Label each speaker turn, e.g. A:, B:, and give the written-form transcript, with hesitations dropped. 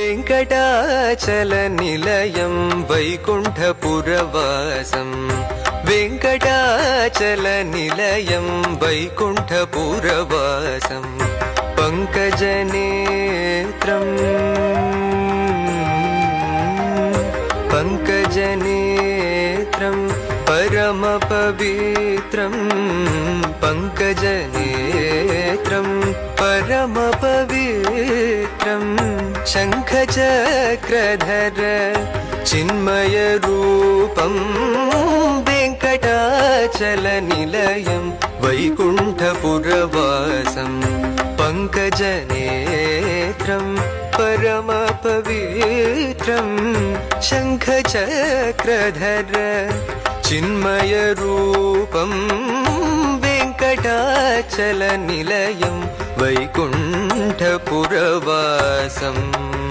A: वेङ्कटाचलनिलयं वैकुण्ठपुरवासं वेङ्कटाचलनिलयं वैकुण्ठपुरवासं पङ्कजनेत्रं परमपवित्रं पङ्कजनेत्रं परमपवित्रं शङ्खचक्रधर चिन्मयरूपं वेङ्कटाचलनिलयं वैकुण्ठपुरवासं पङ्कजनेत्रं परमपवित्रं शङ्खचक्रधर चिन्मयरूपं वेङ्कटाचलनिलयं वैकुण्ठपुरवासम्।